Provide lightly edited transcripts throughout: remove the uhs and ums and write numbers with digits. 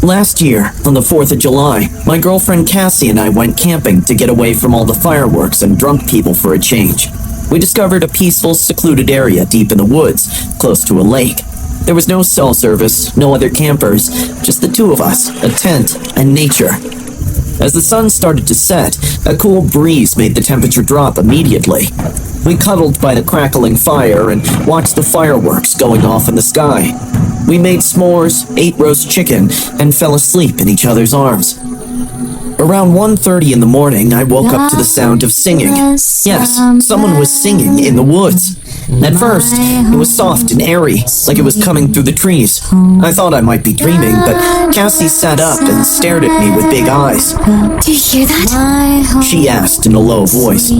Last year, on the 4th of July, my girlfriend Cassie and I went camping to get away from all the fireworks and drunk people for a change. We discovered a peaceful, secluded area deep in the woods, close to a lake. There was no cell service, no other campers, just the two of us, a tent, and nature. As the sun started to set, a cool breeze made the temperature drop immediately. We cuddled by the crackling fire and watched the fireworks going off in the sky. We made s'mores, ate roast chicken, and fell asleep in each other's arms. Around 1:30 in the morning, I woke up to the sound of singing. Yes, someone was singing in the woods. At first, it was soft and airy, like it was coming through the trees. I thought I might be dreaming, but Cassie sat up and stared at me with big eyes. Do you hear that? She asked in a low voice.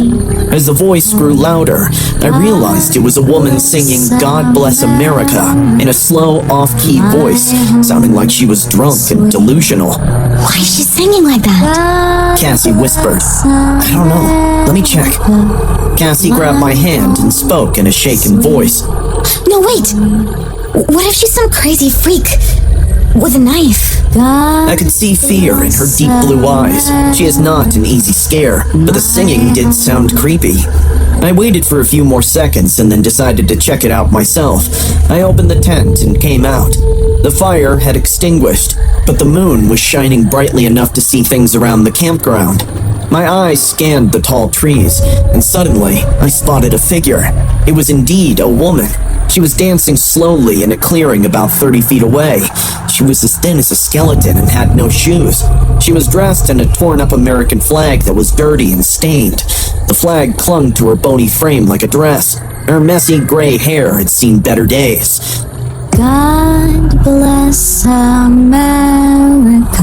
As the voice grew louder, I realized it was a woman singing God Bless America in a slow, off-key voice, sounding like she was drunk and delusional. Why is she singing like that? Cassie whispered. I don't know. Let me check. Cassie grabbed my hand and spoke in a shaken voice. No, wait. What if she's some crazy freak with a knife? I could see fear in her deep blue eyes. She is not an easy scare, but the singing did sound creepy. I waited for a few more seconds and then decided to check it out myself. I opened the tent and came out. The fire had extinguished, but the moon was shining brightly enough to see things around the campground. My eyes scanned the tall trees, and suddenly I spotted a figure. It was indeed a woman. She was dancing slowly in a clearing about 30 feet away. She was as thin as a skeleton and had no shoes. She was dressed in a torn-up American flag that was dirty and stained. The flag clung to her bony frame like a dress. Her messy gray hair had seen better days. God bless America,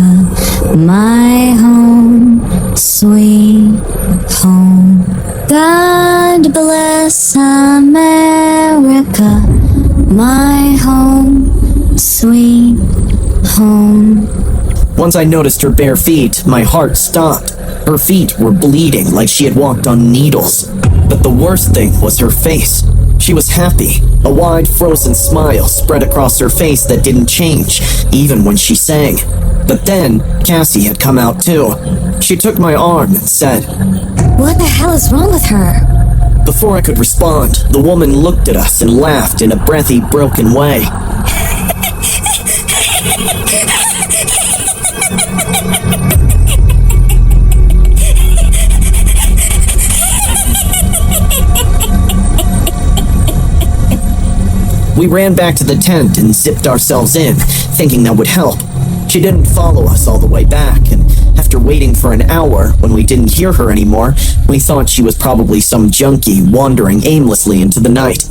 my home, sweet home. God bless America, my home, sweet home. Once I noticed her bare feet, my heart stopped. Her feet were bleeding like she had walked on needles. But the worst thing was her face. She was happy. A wide, frozen smile spread across her face that didn't change, even when she sang. But then, Cassie had come out too. She took my arm and said, What the hell is wrong with her? Before I could respond, the woman looked at us and laughed in a breathy, broken way. We ran back to the tent and zipped ourselves in, thinking that would help. She didn't follow us all the way back, and after waiting for an hour, when we didn't hear her anymore, we thought she was probably some junkie wandering aimlessly into the night.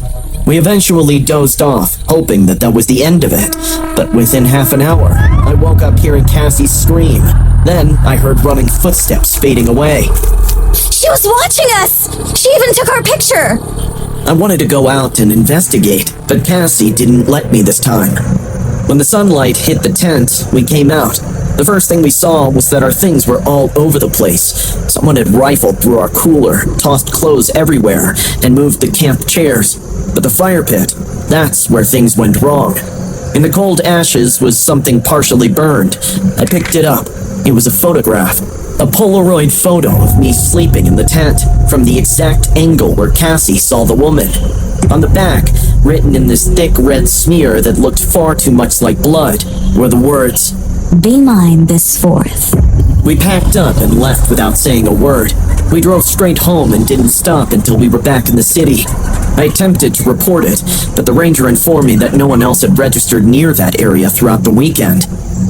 We eventually dozed off, hoping that was the end of it, but within half an hour, I woke up hearing Cassie scream. Then I heard running footsteps fading away. She was watching us! She even took our picture! I wanted to go out and investigate, but Cassie didn't let me this time. When the sunlight hit the tent, we came out. The first thing we saw was that our things were all over the place. Someone had rifled through our cooler, tossed clothes everywhere, and moved the camp chairs. But the fire pit, that's where things went wrong. In the cold ashes was something partially burned. I picked it up. It was a photograph. A Polaroid photo of me sleeping in the tent, from the exact angle where Cassie saw the woman. On the back, written in this thick red smear that looked far too much like blood, were the words, Be mine this 4th. We packed up and left without saying a word. We drove straight home and didn't stop until we were back in the city. I attempted to report it, but the ranger informed me that no one else had registered near that area throughout the weekend.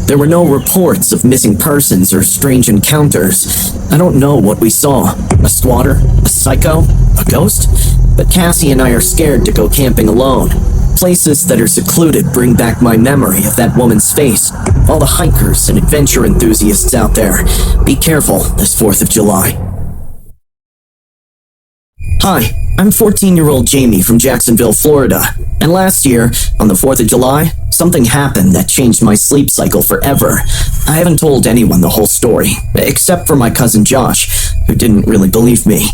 There were no reports of missing persons or strange encounters. I don't know what we saw. A squatter? A psycho? A ghost? But Cassie and I are scared to go camping alone. Places that are secluded bring back my memory of that woman's face. All the hikers and adventure enthusiasts out there, be careful this 4th of July. Hi, I'm 14-year-old Jamie from Jacksonville, Florida. And last year, on the 4th of July, something happened that changed my sleep cycle forever. I haven't told anyone the whole story, except for my cousin Josh, who didn't really believe me.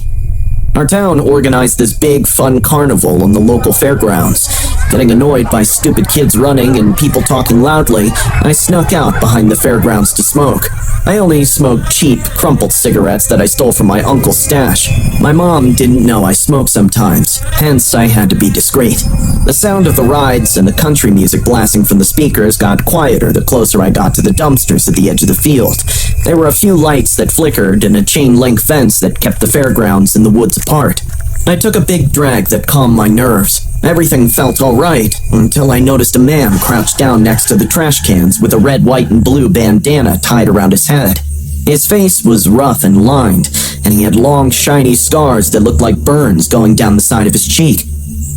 Our town organized this big, fun carnival on the local fairgrounds. Getting annoyed by stupid kids running and people talking loudly, I snuck out behind the fairgrounds to smoke. I only smoked cheap, crumpled cigarettes that I stole from my uncle's stash. My mom didn't know I smoked sometimes, hence I had to be discreet. The sound of the rides and the country music blasting from the speakers got quieter the closer I got to the dumpsters at the edge of the field. There were a few lights that flickered and a chain-link fence that kept the fairgrounds and the woods apart. I took a big drag that calmed my nerves. Everything felt alright until I noticed a man crouched down next to the trash cans with a red, white, and blue bandana tied around his head. His face was rough and lined, and he had long, shiny scars that looked like burns going down the side of his cheek.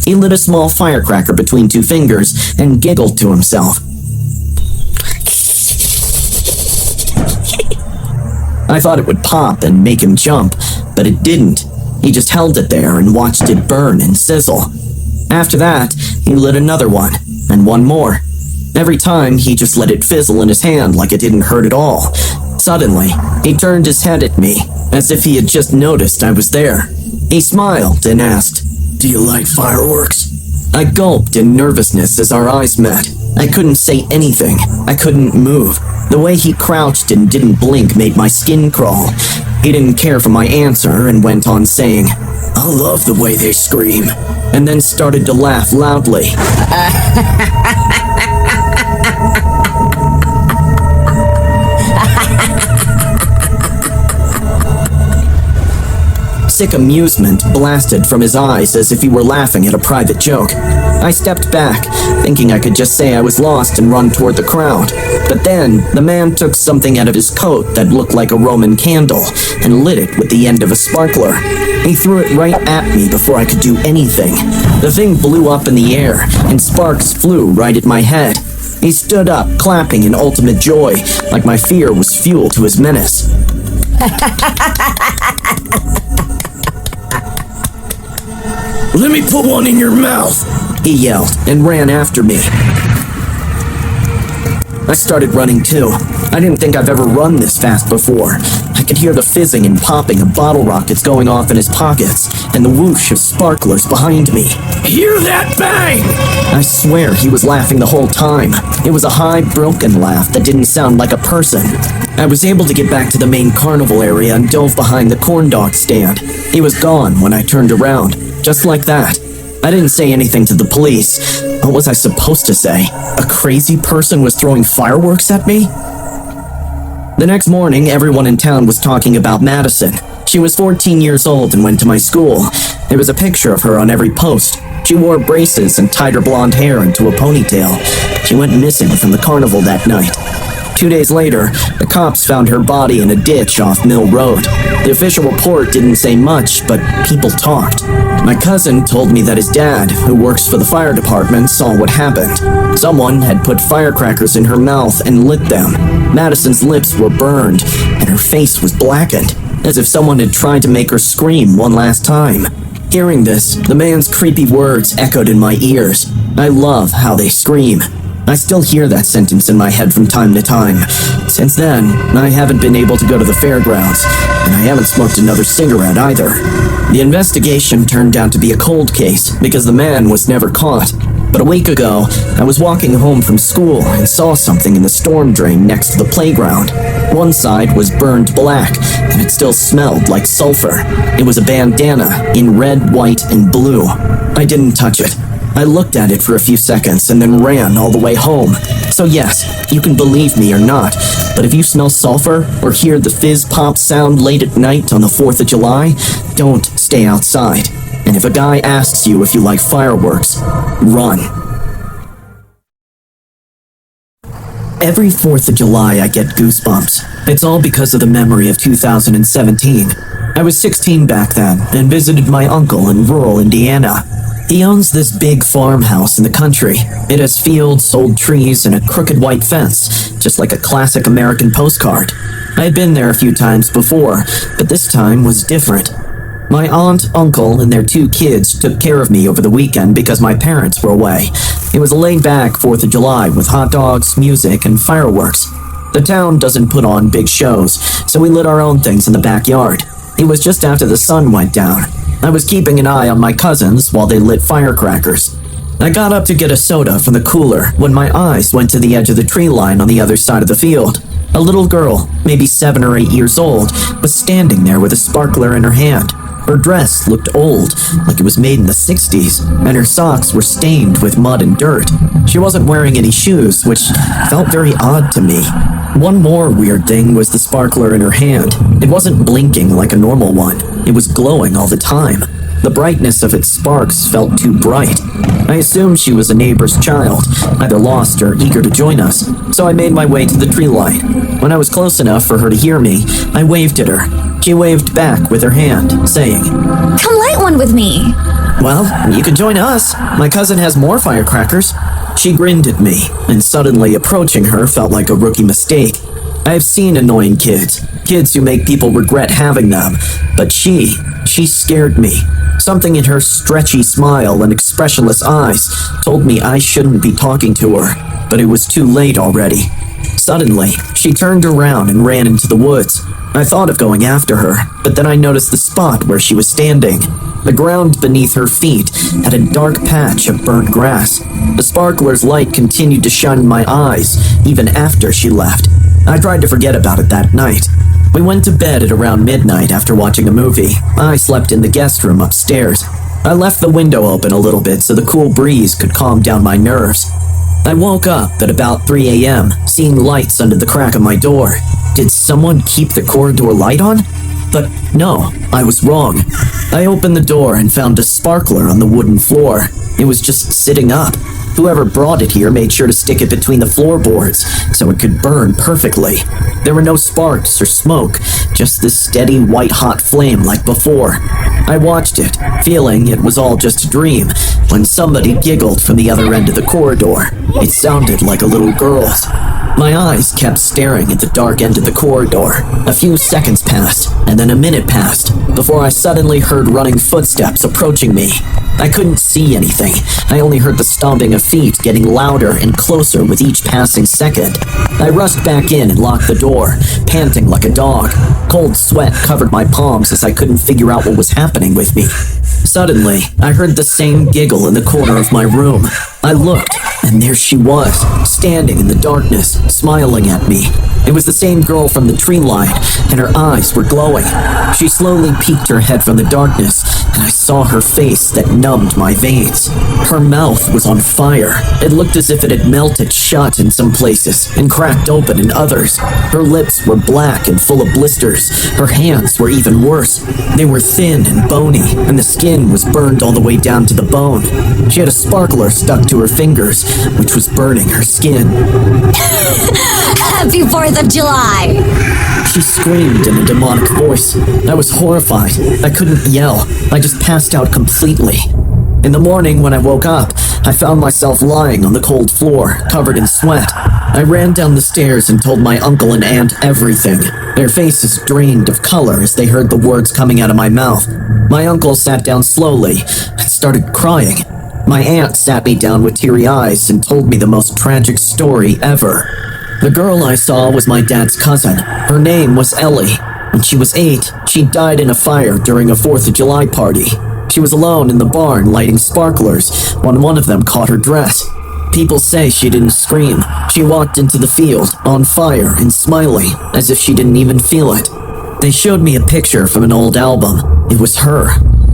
He lit a small firecracker between two fingers and giggled to himself. I thought it would pop and make him jump, but it didn't. He just held it there and watched it burn and sizzle. After that, he lit another one, and one more. Every time, he just let it fizzle in his hand like it didn't hurt at all. Suddenly, he turned his head at me, as if he had just noticed I was there. He smiled and asked, "Do you like fireworks?" I gulped in nervousness as our eyes met. I couldn't say anything. I couldn't move. The way he crouched and didn't blink made my skin crawl. He didn't care for my answer and went on saying, "I love the way they scream," and then started to laugh loudly. Sick amusement blasted from his eyes as if he were laughing at a private joke. I stepped back, thinking I could just say I was lost and run toward the crowd. But then, the man took something out of his coat that looked like a Roman candle and lit it with the end of a sparkler. He threw it right at me before I could do anything. The thing blew up in the air, and sparks flew right at my head. He stood up, clapping in ultimate joy, like my fear was fuel to his menace. "Let me put one in your mouth," he yelled, and ran after me. I started running too. I didn't think I've ever run this fast before. I could hear the fizzing and popping of bottle rockets going off in his pockets, and the whoosh of sparklers behind me. "Hear that bang?" I swear he was laughing the whole time. It was a high, broken laugh that didn't sound like a person. I was able to get back to the main carnival area and dove behind the corn dog stand. He was gone when I turned around, just like that. I didn't say anything to the police. What was I supposed to say? A crazy person was throwing fireworks at me? The next morning, everyone in town was talking about Madison. She was 14 years old and went to my school. There was a picture of her on every post. She wore braces and tied her blonde hair into a ponytail. She went missing from the carnival that night. 2 days later, the cops found her body in a ditch off Mill Road. The official report didn't say much, but people talked. My cousin told me that his dad, who works for the fire department, saw what happened. Someone had put firecrackers in her mouth and lit them. Madison's lips were burned, and her face was blackened, as if someone had tried to make her scream one last time. Hearing this, the man's creepy words echoed in my ears. I love how they scream. I still hear that sentence in my head from time to time. Since then, I haven't been able to go to the fairgrounds, and I haven't smoked another cigarette either. The investigation turned out to be a cold case because the man was never caught. But a week ago, I was walking home from school and saw something in the storm drain next to the playground. One side was burned black, and it still smelled like sulfur. It was a bandana in red, white, and blue. I didn't touch it. I looked at it for a few seconds and then ran all the way home. So yes, you can believe me or not, but if you smell sulfur or hear the fizz-pop sound late at night on the 4th of July, don't stay outside. And if a guy asks you if you like fireworks, run. Every 4th of July I get goosebumps. It's all because of the memory of 2017. I was 16 back then and visited my uncle in rural Indiana. He owns this big farmhouse in the country. It has fields, old trees, and a crooked white fence, just like a classic American postcard. I had been there a few times before, but this time was different. My aunt, uncle, and their 2 kids took care of me over the weekend because my parents were away. It was a laid-back 4th of July with hot dogs, music, and fireworks. The town doesn't put on big shows, so we lit our own things in the backyard. It was just after the sun went down. I was keeping an eye on my cousins while they lit firecrackers. I got up to get a soda from the cooler when my eyes went to the edge of the tree line on the other side of the field. A little girl, maybe 7 or 8 years old, was standing there with a sparkler in her hand. Her dress looked old, like it was made in the 60s, and her socks were stained with mud and dirt. She wasn't wearing any shoes, which felt very odd to me. One more weird thing was the sparkler in her hand. It wasn't blinking like a normal one. It was glowing all the time. The brightness of its sparks felt too bright. I assumed she was a neighbor's child, either lost or eager to join us, so I made my way to the tree line. When I was close enough for her to hear me, I waved at her. She waved back with her hand, saying, "Come light one with me." "Well, you can join us. My cousin has more firecrackers." She grinned at me, and suddenly approaching her felt like a rookie mistake. I have seen annoying kids who make people regret having them, but she scared me. Something in her stretchy smile and expressionless eyes told me I shouldn't be talking to her, but it was too late already. Suddenly, she turned around and ran into the woods. I thought of going after her, but then I noticed the spot where she was standing. The ground beneath her feet had a dark patch of burnt grass. The sparkler's light continued to shine in my eyes, even after she left. I tried to forget about it that night. We went to bed at around midnight after watching a movie. I slept in the guest room upstairs. I left the window open a little bit so the cool breeze could calm down my nerves. I woke up at about 3 a.m., seeing lights under the crack of my door. Did someone keep the corridor light on? But no, I was wrong. I opened the door and found a sparkler on the wooden floor. It was just sitting up. Whoever brought it here made sure to stick it between the floorboards so it could burn perfectly. There were no sparks or smoke, just this steady white-hot flame like before. I watched it, feeling it was all just a dream, when somebody giggled from the other end of the corridor. It sounded like a little girl's. My eyes kept staring at the dark end of the corridor. A few seconds passed, and then a minute passed, before I suddenly heard running footsteps approaching me. I couldn't see anything. I only heard the stomping of feet getting louder and closer with each passing second. I rushed back in and locked the door, panting like a dog. Cold sweat covered my palms as I couldn't figure out what was happening with me. Suddenly, I heard the same giggle in the corner of my room. I looked, and there she was, standing in the darkness, smiling at me. It was the same girl from the tree line, and her eyes were glowing. She slowly peeked her head from the darkness, and I saw her face that numbed my veins. Her mouth was on fire. It looked as if it had melted shut in some places and cracked open in others. Her lips were black and full of blisters. Her hands were even worse. They were thin and bony, and the skin was burned all the way down to the bone. She had a sparkler stuck to her fingers, which was burning her skin. Happy 4th of July! She screamed in a demonic voice. I was horrified. I couldn't yell. I just passed out completely. In the morning, when I woke up, I found myself lying on the cold floor, covered in sweat. I ran down the stairs and told my uncle and aunt everything. Their faces drained of color as they heard the words coming out of my mouth. My uncle sat down slowly and started crying. My aunt sat me down with teary eyes and told me the most tragic story ever. The girl I saw was my dad's cousin. Her name was Ellie. When she was 8, she died in a fire during a 4th of July party. She was alone in the barn lighting sparklers when one of them caught her dress. People say she didn't scream. She walked into the field, on fire and smiling, as if she didn't even feel it. They showed me a picture from an old album. It was her.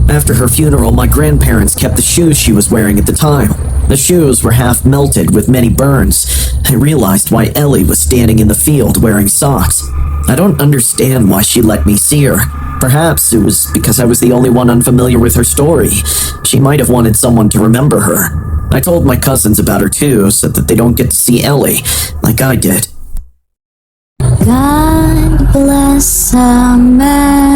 After her funeral, my grandparents kept the shoes she was wearing at the time. The shoes were half melted with many burns. I realized why Ellie was standing in the field wearing socks. I don't understand why she let me see her. Perhaps it was because I was the only one unfamiliar with her story. She might have wanted someone to remember her. I told my cousins about her too, so that they don't get to see Ellie like I did. God bless America.